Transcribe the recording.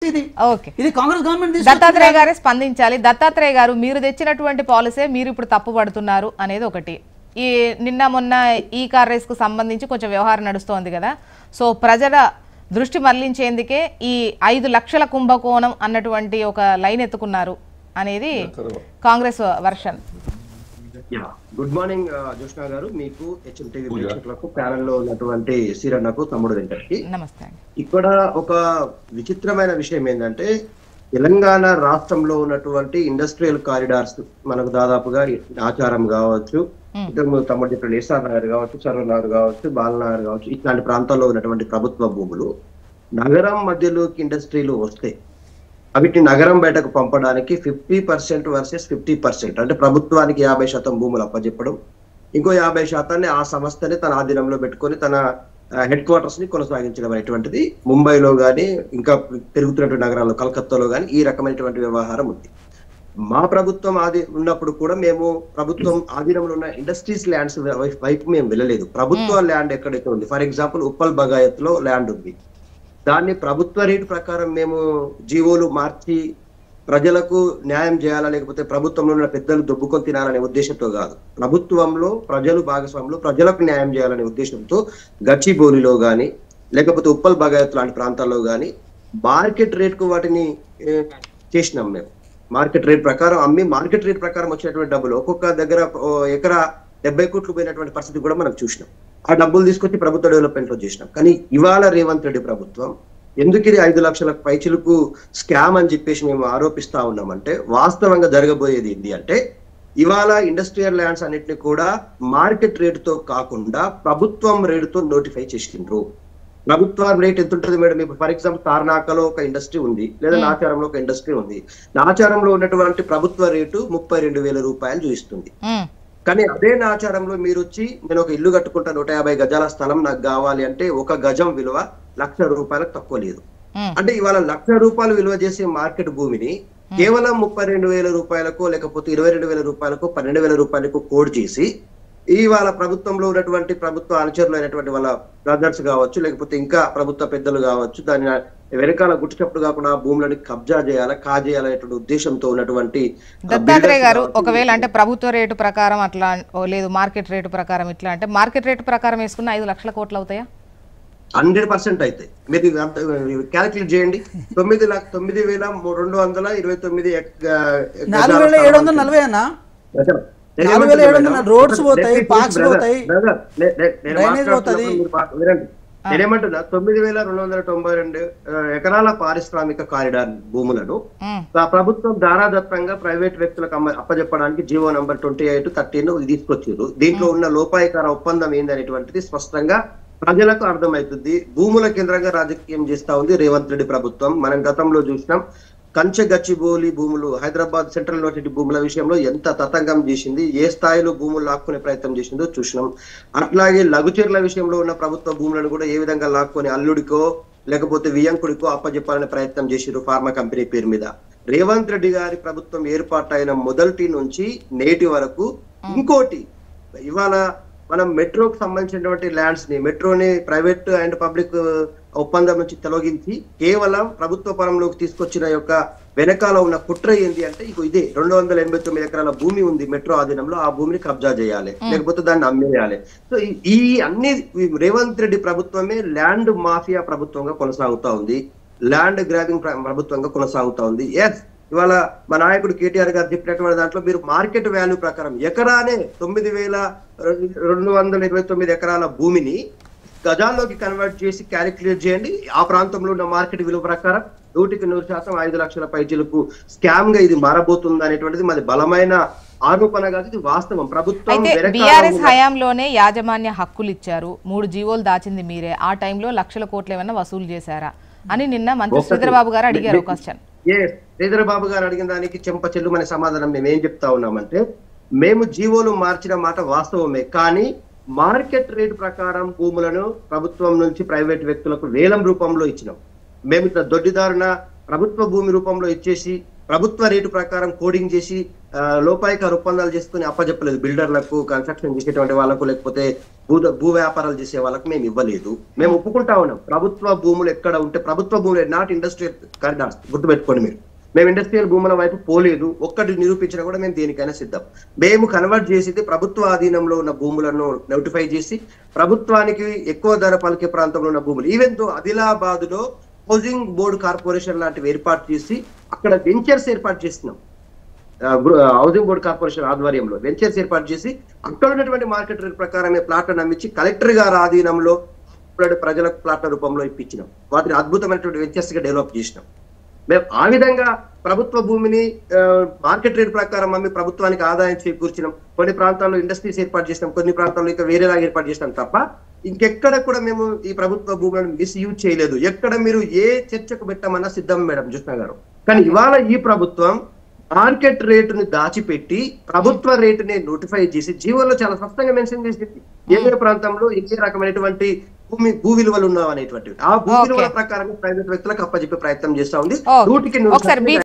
Okay, ఇది Congress government Dattatreya గారే స్పందించాలి. దత్తాత్రేయ గారు, మీరు తెచ్చినటువంటి పాలసీ మీరు ఇప్పుడు తప్పు పడుతున్నారు అనేది ఒకటి. ఈ నిన్న మొన్న ఈ కార్ రేస్ కు సంబంధించి కొంచెం వ్యవహారం నడుస్తోంది కదా, సో ప్రజల దృష్టి మళ్లించేందుకే ఈ 5 లక్షల కుంభకోణం అన్నటువంటి ఒక లైన్ ఎత్తుకున్నారు అనేది Congress version. Good morning Joshna గారు, మీకు హెచ్ఎంటీవీ ప్రేక్షకులకు ప్యానెల్ లో ఉన్నటువంటి శ్రీరన్నకు తమ్ముడు వెంకటకి నమస్తే. ఇక్కడ ఒక విచిత్రమైన విషయం ఏంటంటే, తెలంగాణ రాష్ట్రంలో ఉన్నటువంటి ఇండస్ట్రియల్ కారిడార్స్ మనకు దాదాపుగా ఆచారం కావచ్చు, తమ్ముడు చెప్పిన ఏసార్ నగర్ కావచ్చు, సర్వర్ నగర్ కావచ్చు, బాలనగర్ కావచ్చు, ఇట్లాంటి ప్రాంతాల్లో ఉన్నటువంటి ప్రభుత్వ భూములు నగరం మధ్యలోకి ఇండస్ట్రీలు వస్తే వీటిని నగరం బయటకు పంపడానికి 50% వర్సెస్ 50%, అంటే ప్రభుత్వానికి 50% భూములు అప్పచెప్పడం, ఇంకో 50% ఆ సంస్థని తన ఆధీనంలో పెట్టుకొని తన హెడ్ క్వార్టర్స్ ని కొనసాగించడం అనేటువంటిది ముంబైలో కానీ ఇంకా పెరుగుతున్నటువంటి నగరాల్లో కలకత్తాలో కానీ ఈ రకమైనటువంటి వ్యవహారం ఉంది. మా ప్రభుత్వం ఉన్నప్పుడు కూడా మేము ప్రభుత్వం ఆధీనంలో ఉన్న ఇండస్ట్రీస్ ల్యాండ్స్ వైపు మేము వెళ్ళలేదు. ప్రభుత్వ ల్యాండ్ ఎక్కడైతే ఉంది, ఫర్ ఎగ్జాంపుల్ ఉప్పల్ బగాయత్ లో ల్యాండ్ ఉంది, దాన్ని ప్రభుత్వ రేటు ప్రకారం మేము జీవోలు మార్చి ప్రజలకు న్యాయం చేయాలా, లేకపోతే ప్రభుత్వంలో ఉన్న పెద్దలు దొబ్బుకొని తినాలనే ఉద్దేశంతో కాదు, ప్రభుత్వంలో ప్రజలు భాగస్వాములు ప్రజలకు న్యాయం చేయాలనే ఉద్దేశంతో గచ్చిబౌలిలో కానీ లేకపోతే ఉప్పల్ బగాయత్ లాంటి ప్రాంతాల్లో కానీ మార్కెట్ రేట్కు వాటిని చేసినాం. మేము మార్కెట్ రేట్ ప్రకారం అమ్మి మార్కెట్ రేట్ ప్రకారం వచ్చినటువంటి డబ్బులు ఒక్కొక్క దగ్గర ఎకరా 70 కోట్లు పోయినటువంటి పరిస్థితి కూడా మనం చూసినాం. ఆ డబ్బులు తీసుకొచ్చి ప్రభుత్వ డెవలప్మెంట్ లో చేసినాం. కానీ ఇవాళ రేవంత్ రెడ్డి ప్రభుత్వం ఎందుకు ఇది 5 లక్షల పైచిలకు స్కామ్ అని చెప్పేసి మేము ఆరోపిస్తా ఉన్నామంటే, వాస్తవంగా జరగబోయేది ఏంటి అంటే, ఇవాళ ఇండస్ట్రియల్ ల్యాండ్స్ అన్నిటిని కూడా మార్కెట్ రేటుతో కాకుండా ప్రభుత్వం రేటుతో నోటిఫై చేసిండ్రు. ప్రభుత్వ రేట్ ఎంత ఉంటుంది మేడం? ఇప్పుడు ఫర్ ఎగ్జాంపుల్ తార్నాకలో ఒక ఇండస్ట్రీ ఉంది, లేదా నాచారంలో ఒక ఇండస్ట్రీ ఉంది. నాచారంలో ఉన్నటువంటి ప్రభుత్వ రేటు 32,000 రూపాయలు చూపిస్తుంది. కానీ అదే నాచారంలో మీరు వచ్చి నేను ఒక ఇల్లు కట్టుకుంటా 150 గజాల స్థలం నాకు కావాలి అంటే ఒక గజం విలువ 1,00,000 రూపాయలకు తక్కువ లేదు. అంటే ఇవాళ 1,00,000 రూపాయలు విలువ చేసే మార్కెట్ భూమిని కేవలం 32,000 రూపాయలకు లేకపోతే 22,000 రూపాయలకు 12,000 రూపాయలకు కోడ్ చేసి ఇవాళ ప్రభుత్వంలో ఉన్నటువంటి ప్రభుత్వ అనుచరులు అయినటువంటి వాళ్ళ బ్రదర్స్ కావచ్చు, లేకపోతే ఇంకా ప్రభుత్వ పెద్దలు కావచ్చు, దాని వెనకాల గుట్టుచప్పుడు కాకుండా భూములను కబ్జా చేయాలా కాజేయాలనేటువంటి ఉద్దేశంతో ఉన్నటువంటి దత్తాత్రేయ గారు, ఒకవేళ అంటే ప్రభుత్వ రేటు ప్రకారం అట్లా లేదు మార్కెట్ రేటు ప్రకారం ఇట్లా అంటే మార్కెట్ రేటు ప్రకారం వేసుకున్న 5 లక్షల కోట్లు అవుతాయా? 100% అయితే మీరు క్యాలిక్యులేట్ చేయండి. 9,740 రోడ్స్ పోతాయి, పార్క్స్ పోతాయి, నేనేమంటున్నా 9,292 ఎకరాల పారిశ్రామిక కారిడార్ భూములను ప్రభుత్వం దారాదత్తంగా ప్రైవేట్ వ్యక్తులకు అప్పచెప్పడానికి జీవో నంబర్ 2813 తీసుకొచ్చారు. దీంట్లో ఉన్న లోపాయకార ఒప్పందం ఏందనేటువంటిది స్పష్టంగా ప్రజలకు అర్థమవుతుంది. భూముల కేంద్రంగా రాజకీయం చేస్తా ఉంది రేవంత్ రెడ్డి ప్రభుత్వం. మనం గతంలో చూసినాం, కంచె గచ్చిబౌలి భూములు, హైదరాబాద్ సెంట్రల్ యూనివర్సిటీ భూముల విషయంలో ఎంత తతంగం చేసింది, ఏ స్థాయిలో భూములు లాక్కునే ప్రయత్నం చేసిందో చూసినాం. అట్లాగే లఘుచర్ల విషయంలో ఉన్న ప్రభుత్వ భూములను కూడా ఏ విధంగా లాక్కొని అల్లుడికో లేకపోతే వియంకుడికో అప్పచెప్పాలనే ప్రయత్నం చేసిరు ఫార్మా కంపెనీ పేరు మీద. రేవంత్ రెడ్డి గారి ప్రభుత్వం ఏర్పాటైన మొదటి నుంచి నేటి వరకు ఇంకోటి, ఇవాళ మనం మెట్రోకి సంబంధించినటువంటి ల్యాండ్స్ ని, మెట్రోని ప్రైవేట్ అండ్ పబ్లిక్ ఒప్పందం నుంచి తొలగించి కేవలం ప్రభుత్వ పరంలోకి తీసుకొచ్చిన యొక్క వెనకాల ఉన్న కుట్ర ఏంటి అంటే, ఇదే 289 ఎకరాల భూమి ఉంది మెట్రో ఆధీనంలో, ఆ భూమిని కబ్జా చేయాలి లేకపోతే దాన్ని అమ్మేయాలి. సో ఈ అన్ని రేవంత్ రెడ్డి ప్రభుత్వమే ల్యాండ్ మాఫియా ప్రభుత్వంగా కొనసాగుతా ఉంది, ల్యాండ్ గ్రాబింగ్ ప్రభుత్వంగా కొనసాగుతా ఉంది. ఎస్, ఇవాళ మా నాయకుడు కేటీఆర్ గారు చెప్పినటువంటి దాంట్లో మీరు మార్కెట్ వాల్యూ ప్రకారం ఎకరానే 9,229 ఎకరాల భూమిని గజాల్లోకి కన్వర్ట్ చేసి క్యాలిక్యులేట్ చేయండి. ఆ ప్రాంతంలో ఉన్న మార్కెట్ విలువ ప్రకారం 100% 5 లక్షల పైచీలకు స్కామ్ గా ఇది మారబోతుంది అనేటువంటిది మాది బలమైన ఆరోపణ కాదు, ఇది వాస్తవం. ప్రభుత్వం బీఆర్ఎస్ హయాంలోనే యాజమాన్య హక్కులు ఇచ్చారు, 3 జీవోలు దాచింది మీరే, ఆ టైంలో లక్షల కోట్లు ఏమన్నా వసూలు చేశారా అని నిన్న మంత్రి శ్రీధరబాబు గారు అడిగారు క్వశ్చన్. శ్రీధరబాబు గారు అడిగిన దానికి చెంప చెల్లుమనే సమాధానం మేము ఏం చెప్తా ఉన్నామంటే, మేము జీవోలు మార్చిన మాట వాస్తవమే, కానీ మార్కెట్ రేట్ ప్రకారం భూములను ప్రభుత్వం నుంచి ప్రైవేట్ వ్యక్తులకు వేలం రూపంలో ఇచ్చినాం. మేము ఇట్లా దొడ్డిదారున ప్రభుత్వ భూమి రూపంలో ఇచ్చేసి ప్రభుత్వ రేటు ప్రకారం కోడింగ్ చేసి లోపాయికార ఒప్పందాలు చేసుకుని అప్పచెప్పలేదు బిల్డర్లకు, కన్స్ట్రక్షన్ చేసేటువంటి వాళ్ళకు, లేకపోతే భూ వ్యాపారాలు చేసే వాళ్ళకి మేము ఇవ్వలేదు. మేము ఒప్పుకుంటా ఉన్నాం, ప్రభుత్వ భూములు ఎక్కడ ఉంటే ప్రభుత్వ భూములు నాట్ ఇండస్ట్రియల్ కారిడార్స్, గుర్తుపెట్టుకోండి మీరు. మేము ఇండస్ట్రియల్ భూముల వైపు పోలేదు, ఒక్కటి నిరూపించినా కూడా మేము దేనికైనా సిద్ధం. మేము కన్వర్ట్ చేసి ప్రభుత్వ ఆధీనంలో ఉన్న భూములను నోటిఫై చేసి ప్రభుత్వానికి ఎక్కువ ధర పలికే ప్రాంతంలో ఉన్న భూములు, ఈవెన్ తో ఆదిలాబాద్ లో హౌసింగ్ బోర్డు కార్పొరేషన్ లాంటివి ఏర్పాటు చేసి అక్కడ వెంచర్స్ ఏర్పాటు చేస్తున్నాం. హౌసింగ్ బోర్డు కార్పొరేషన్ ఆధ్వర్యంలో వెంచర్స్ ఏర్పాటు చేసి అక్కడ ఉన్నటువంటి మార్కెట్ రేట్ ప్రకారమే ప్లాట్లను అమ్మించి కలెక్టర్ గారి ఆధీనంలో ప్రజలకు ప్లాట్ల రూపంలో ఇప్పించినాం. వాటిని అద్భుతమైనటువంటి వెంచర్స్ గా డెవలప్ చేసినాం. మేము ఆ విధంగా ప్రభుత్వ భూమిని మార్కెట్ రేట్ ప్రకారం అమ్మి ప్రభుత్వానికి ఆదాయం చేకూర్చినాం. కొన్ని ప్రాంతాల్లో ఇండస్ట్రీస్ ఏర్పాటు చేసినాం, కొన్ని ప్రాంతాల్లో ఇంకా వేరేలాగా ఏర్పాటు చేసినాం తప్ప ఇంకెక్కడ కూడా మేము ఈ ప్రభుత్వ భూములను మిస్యూజ్ చేయలేదు. ఎక్కడ మీరు ఏ చర్చకు పెట్టమన్నా సిద్ధం మేడం జ్యోత్స్న గారు. కానీ ఇవాళ ఈ ప్రభుత్వం మార్కెట్ రేటుని దాచిపెట్టి ప్రభుత్వ రేటుని నోటిఫై చేసి జీవోలో చాలా స్పష్టంగా మెన్షన్ చేసింది ఏ ప్రాంతంలో ఏ రకమైనటువంటి భూ విలువలు ఉన్నావు అనేటువంటివి. ఆ భూ విలువల ప్రకారం ప్రైవేట్ వ్యక్తులకు అప్పచెప్పే ప్రయత్నం చేస్తా ఉంది. 100%